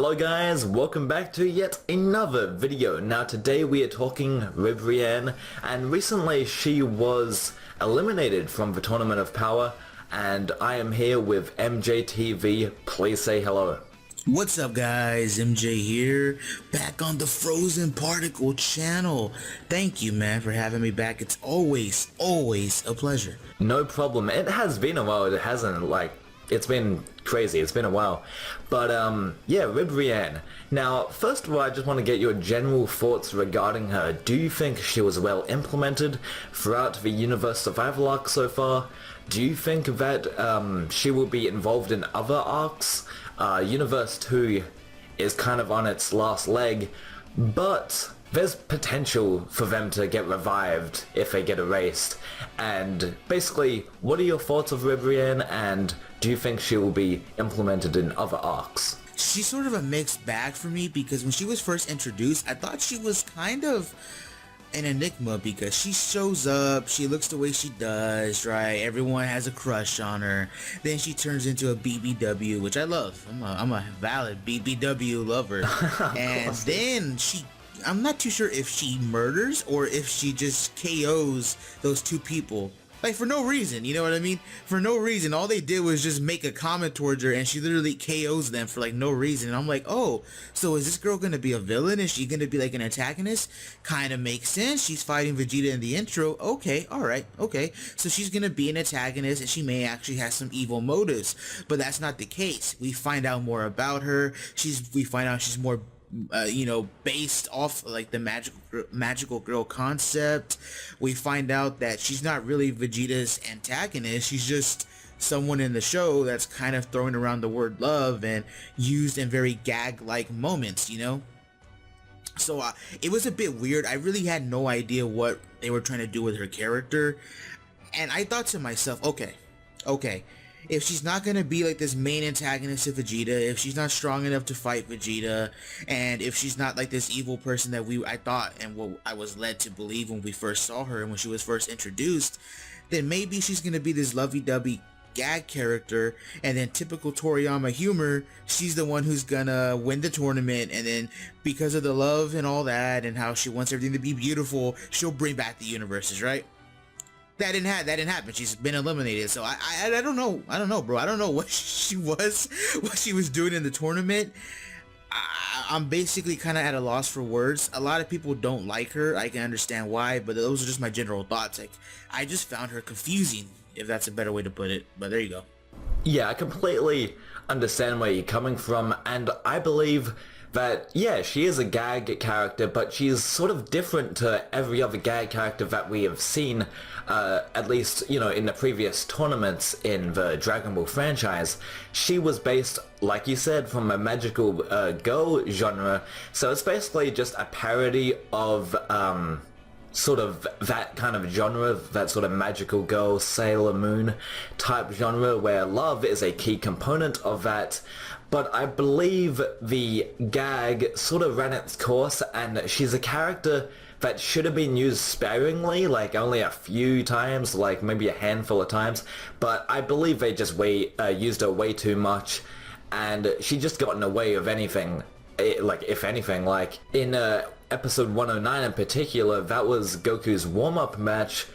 Hello guys, welcome back to yet another video. Now today we are talking Ribrianne, and recently she was eliminated from the Tournament of Power, and I am here with MJxTV. Please say hello. What's up guys, MJ here, back on the Frozen Particle channel. Thank you man for having me back. It's always a pleasure. No problem. It has been a while, it hasn't, it's been crazy, it's been a while. But yeah, Ribrianne. Now, first of all, I just want to get your general thoughts regarding her. Do you think she was well implemented throughout the universe survival arc so far? Do you think that she will be involved in other arcs? Universe 2 is kind of on its last leg, but there's potential for them to get revived if they get erased. And basically, what are your thoughts of Ribrianne, and do you think she will be implemented in other arcs? She's sort of a mixed bag for me, because when she was first introduced, I thought she was kind of an enigma, because she shows up, she looks the way she does, right? Everyone has a crush on her. Then she turns into a BBW, which I love. I'm a valid BBW lover. And then I'm not too sure if she murders or if she just KOs those two people. Like, for no reason, you know what I mean? For no reason. All they did was just make a comment towards her, and she literally KOs them for, like, no reason. And I'm like, oh, so is this girl going to be a villain? Is she going to be, like, an antagonist? Kind of makes sense. She's fighting Vegeta in the intro. Okay, alright, okay. So she's going to be an antagonist, and she may actually have some evil motives. But that's not the case. We find out more about her. We find out she's more based off like the magical girl concept. We find out that she's not really Vegeta's antagonist. She's just someone in the show that's kind of throwing around the word love and used in very gag-like moments, you know? So it was a bit weird. I really had no idea what they were trying to do with her character. And I thought to myself, okay, if she's not going to be like this main antagonist to Vegeta, if she's not strong enough to fight Vegeta, and if she's not like this evil person that I thought and what I was led to believe when we first saw her and when she was first introduced, then maybe she's going to be this lovey-dovey gag character, and then typical Toriyama humor, she's the one who's gonna win the tournament, and then because of the love and all that and how she wants everything to be beautiful, she'll bring back the universes, right? That didn't happen. She's been eliminated. So I don't know, bro. I don't know what she was doing in the tournament. I'm basically kind of at a loss for words. A lot of people don't like her. I can understand why, but those are just my general thoughts. Like, I just found her confusing, if that's a better way to put it. But there you go. Yeah, I completely understand where you're coming from, and I believe that, yeah, she is a gag character, but she's sort of different to every other gag character that we have seen, at least, you know, in the previous tournaments in the Dragon Ball franchise. She was based, like you said, from a magical girl genre, so it's basically just a parody of sort of that kind of genre, that sort of magical girl, Sailor Moon type genre, where love is a key component of that. But I believe the gag sort of ran its course, and she's a character that should have been used sparingly, like only a few times, like maybe a handful of times, but I believe they just used her way too much, and she just got in the way of anything, if anything, like in episode 109 in particular, that was Goku's warm-up match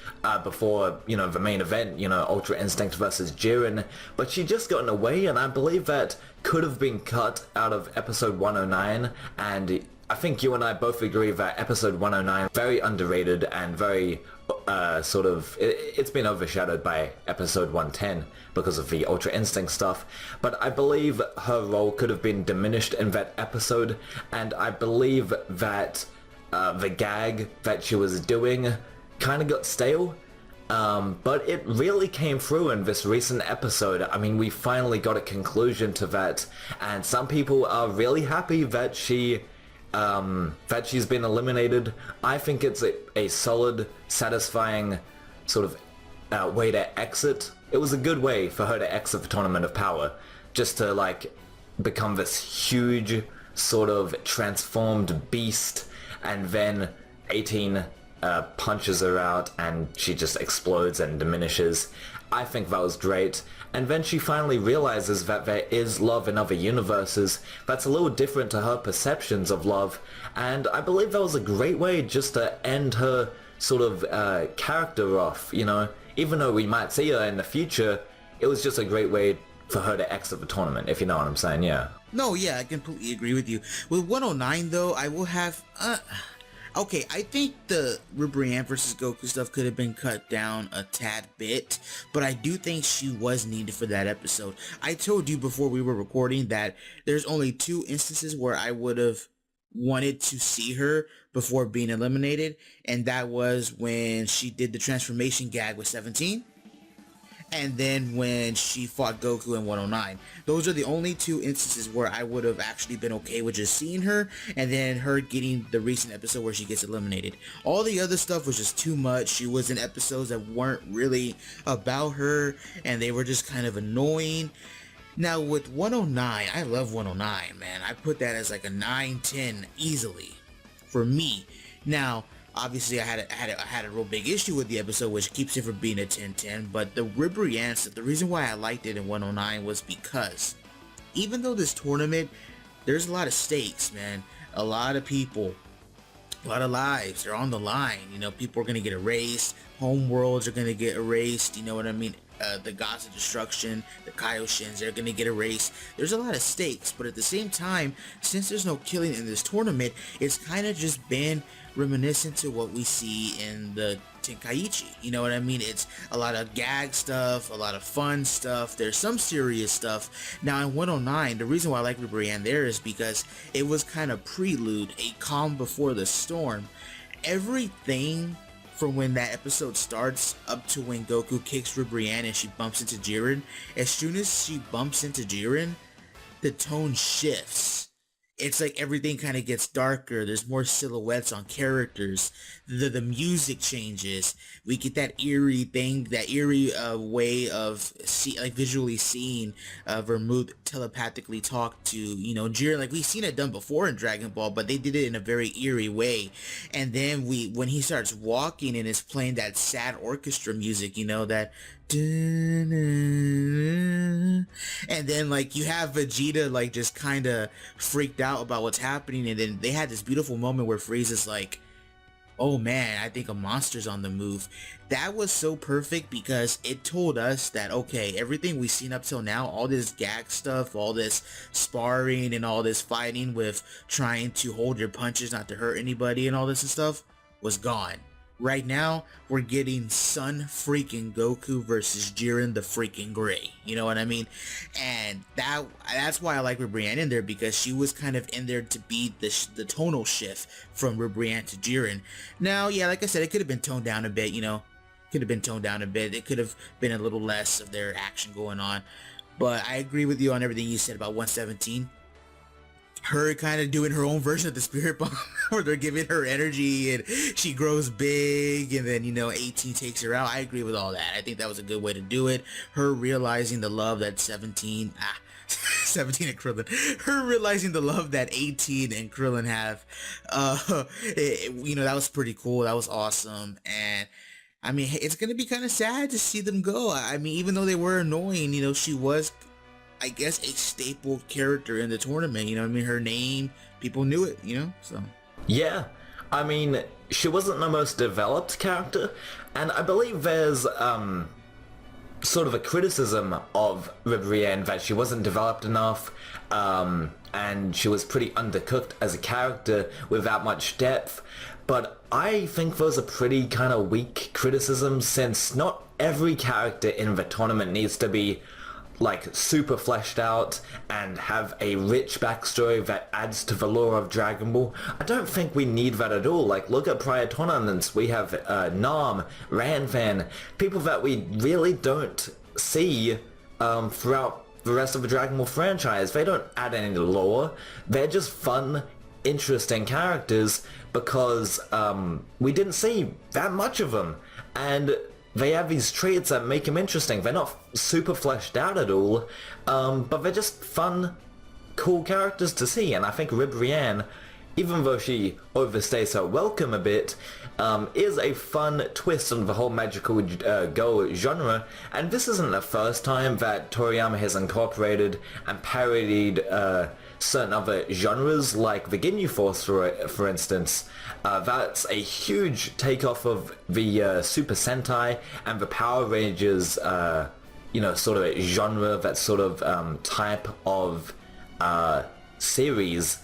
before, you know, the main event, you know, Ultra Instinct versus Jiren, but she just got in the way, and I believe that could have been cut out of episode 109, and I think you and I both agree that episode 109 very underrated and very it's been overshadowed by episode 110 because of the Ultra Instinct stuff, but I believe her role could have been diminished in that episode, and I believe that the gag that she was doing kind of got stale. But it really came through in this recent episode. I mean, we finally got a conclusion to that, and some people are really happy that she's been eliminated. I think it's a solid, satisfying sort of way to exit. It was a good way for her to exit the Tournament of Power, just to like become this huge sort of transformed beast, and then 18 punches her out and she just explodes and diminishes. I think that was great. And then she finally realizes that there is love in other universes that's a little different to her perceptions of love. And I believe that was a great way just to end her sort of character off, you know? Even though we might see her in the future, it was just a great way for her to exit the tournament, if you know what I'm saying, yeah. No, yeah, I completely agree with you. With 109 though, I will have okay, I think the Ribrianne versus Goku stuff could have been cut down a tad bit, but I do think she was needed for that episode. I told you before we were recording that there's only 2 instances where I would have wanted to see her before being eliminated, and that was when she did the transformation gag with 17, and then when she fought Goku in 109. Those are the only 2 instances where I would have actually been okay with just seeing her, and then her getting the recent episode where she gets eliminated. All the other stuff was just too much. She was in episodes that weren't really about her, and they were just kind of annoying. Now with 109, I love 109, man. I put that as like a 9-10 easily for me. Now, obviously, I had a real big issue with the episode, which keeps it from being a 10-10. But the Ribrianne stuff, the reason why I liked it in 109 was because even though this tournament, there's a lot of stakes, man. A lot of people, a lot of lives are on the line. You know, people are gonna get erased. Home worlds are gonna get erased. You know what I mean? The gods of destruction, the Kaioshins, they're gonna get erased. There's a lot of stakes, but at the same time, since there's no killing in this tournament, it's kind of just been reminiscent to what we see in the Tenkaichi. You know what I mean? It's a lot of gag stuff, a lot of fun stuff. There's some serious stuff. Now in 109, the reason why I like Ribrianne there is because it was kind of prelude, a calm before the storm. Everything from when that episode starts up to when Goku kicks Ribrianne and she bumps into Jiren, as soon as she bumps into Jiren, the tone shifts. It's like everything kind of gets darker. There's more silhouettes on characters. The music changes. We get that eerie thing, that eerie way of visually seeing Vermouth telepathically talk to, you know, Jiren. Like we've seen it done before in Dragon Ball, but they did it in a very eerie way. And then when he starts walking and is playing that sad orchestra music, you know, that and then like you have Vegeta like just kind of freaked out about what's happening, and then they had this beautiful moment where Frieza's like, oh man, I think a monster's on the move. That was so perfect because it told us that, okay, everything we've seen up till now, all this gag stuff, all this sparring and all this fighting with trying to hold your punches not to hurt anybody and all this and stuff was gone. Right now, we're getting Sun freaking Goku versus Jiren the freaking Gray. You know what I mean? And that's why I like Ribrianne in there, because she was kind of in there to be the tonal shift from Ribrianne to Jiren. Now, yeah, like I said, it could have been toned down a bit, you know? Could have been toned down a bit. It could have been a little less of their action going on. But I agree with you on everything you said about 117. Her kind of doing her own version of the Spirit Bomb where they're giving her energy and she grows big, and then, you know, 18 takes her out. I agree with all that. I think that was a good way to do it. Her realizing the love that 17 and Krillin, her realizing the love that 18 and Krillin have, you know, that was pretty cool. That was awesome. And I mean, it's gonna be kind of sad to see them go. I mean, even though they were annoying, you know, she was, I guess, a staple character in the tournament. You know what I mean? Her name, people knew it, you know? So Yeah, I mean, she wasn't the most developed character, and I believe there's sort of a criticism of Ribrianne that she wasn't developed enough, and she was pretty undercooked as a character without much depth. But I think those are pretty kind of weak criticisms, since not every character in the tournament needs to be like super fleshed out and have a rich backstory that adds to the lore of Dragon Ball. I don't think we need that at all. Like, look at prior tournaments. We have Nam, Ranfan, people that we really don't see throughout the rest of the Dragon Ball franchise. They don't add any lore. They're just fun, interesting characters because we didn't see that much of them. And they have these traits that make them interesting. They're not super fleshed out at all, but they're just fun, cool characters to see. And I think Ribrianne even though she overstays her welcome a bit, is a fun twist on the whole magical girl genre, and this isn't the first time that Toriyama has incorporated and parodied certain other genres, like the Ginyu Force, for instance. That's a huge takeoff of the Super Sentai and the Power Rangers, sort of genre, that sort of type of series.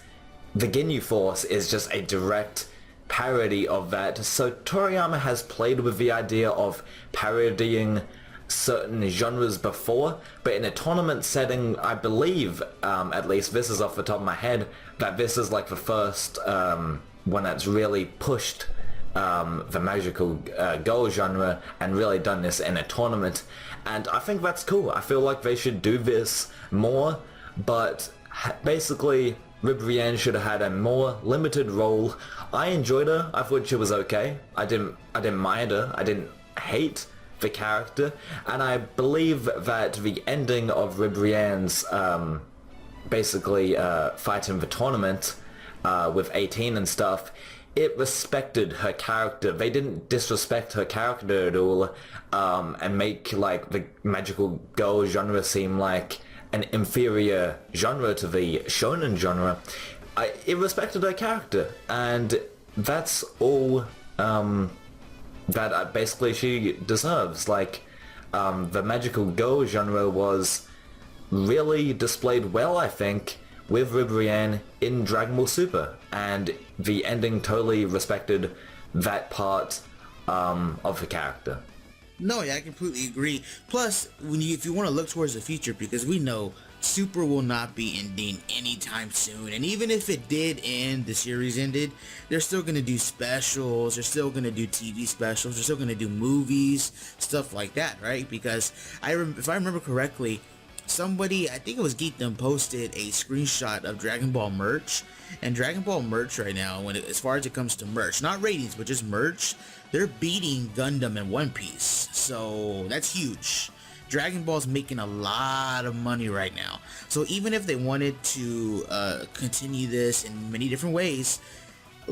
The Ginyu Force is just a direct parody of that. So Toriyama has played with the idea of parodying certain genres before, but in a tournament setting, I believe, at least this is off the top of my head, that this is like the first one that's really pushed the magical girl genre and really done this in a tournament. And I think that's cool. I feel like they should do this more, but basically Ribrianne should have had a more limited role. I enjoyed her. I thought she was okay. I didn't mind her. I didn't hate the character, and I believe that the ending of Ribrianne's basically fight in the tournament with 18 and stuff, it respected her character. They didn't disrespect her character at all and make like the magical girl genre seem like an inferior genre to the shonen genre. It respected her character, and that's all that basically she deserves. Like, the magical girl genre was really displayed well, I think, with Ribrianne in Dragon Ball Super, and the ending totally respected that part of the character. No, yeah, I completely agree. Plus, if you want to look towards the future, because we know Super will not be ending anytime soon, and even if it did end, the series ended, they're still going to do specials, they're still going to do TV specials, they're still going to do movies, stuff like that, right? Because if I remember correctly, somebody, I think it was Geekdom, posted a screenshot of Dragon Ball merch, and Dragon Ball merch right now, as far as it comes to merch, not ratings, but just merch, they're beating Gundam and One Piece, so that's huge. Dragon Ball's making a lot of money right now, so even if they wanted to continue this in many different ways,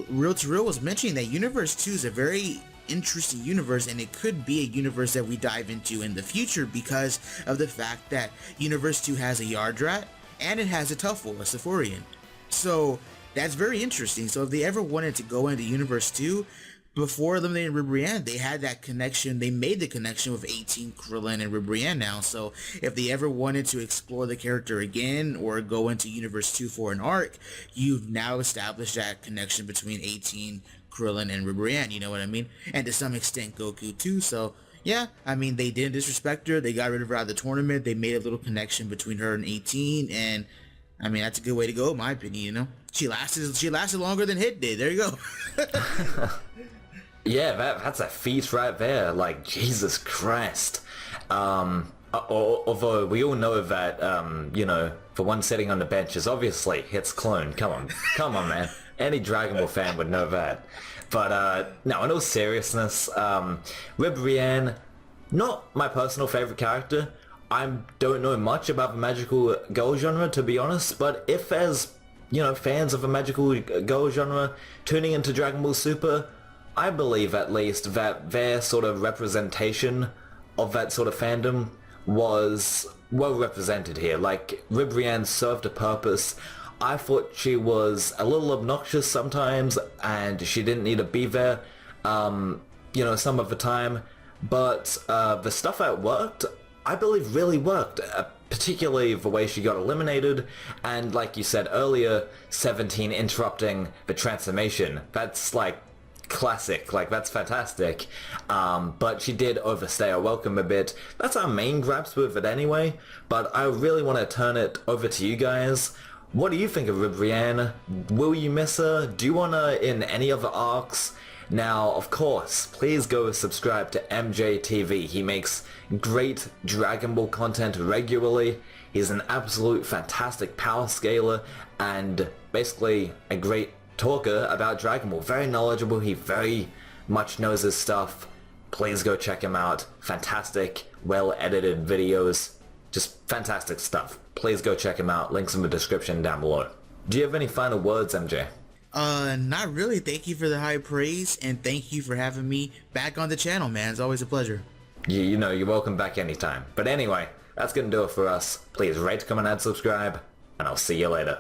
Real to Real was mentioning that Universe 2 is a very interesting universe, and it could be a universe that we dive into in the future because of the fact that Universe 2 has a Yardrat and it has a Tuffle, a Sephorian. So that's very interesting. So if they ever wanted to go into Universe 2, before eliminating Ribrianne, they had that connection. They made the connection with 18, Krillin, and Ribrianne now. So if they ever wanted to explore the character again or go into Universe 2 for an arc, you've now established that connection between 18, Krillin, and Ribrianne, you know what I mean? And to some extent Goku too. So yeah, I mean, they didn't disrespect her. They got rid of her out of the tournament. They made a little connection between her and 18, and I mean, that's a good way to go in my opinion, you know? She lasted longer than Hit did. There you go. Yeah, that's a feat right there. Like, Jesus Christ. Although we all know that, the one sitting on the bench is obviously Hit's clone. Come on, man. Any Dragon Ball fan would know that. But, no, in all seriousness, Ribrianne, not my personal favorite character. I don't know much about the magical girl genre, to be honest, but if there's, fans of the magical girl genre tuning into Dragon Ball Super, I believe at least that their sort of representation of that sort of fandom was well represented here. Like, Ribrianne served a purpose. I thought she was a little obnoxious sometimes, and she didn't need to be there, some of the time. But the stuff that worked, I believe really worked, particularly the way she got eliminated, and like you said earlier, 17 interrupting the transformation. That's like classic, like that's fantastic. But she did overstay her welcome a bit. That's our main gripes with it anyway, but I really want to turn it over to you guys. What do you think of Ribrianne? Will you miss her? Do you want her in any other arcs? Now, of course, please go subscribe to MJxTV. He makes great Dragon Ball content regularly. He's an absolute fantastic power scaler and basically a great talker about Dragon Ball. Very knowledgeable. He very much knows his stuff. Please go check him out. Fantastic, well-edited videos. Just fantastic stuff. Please go check him out. Links in the description down below. Do you have any final words, MJ? Not really. Thank you for the high praise, and thank you for having me back on the channel, man. It's always a pleasure. You know, you're welcome back anytime. But anyway, that's gonna do it for us. Please rate, comment, and subscribe, and I'll see you later.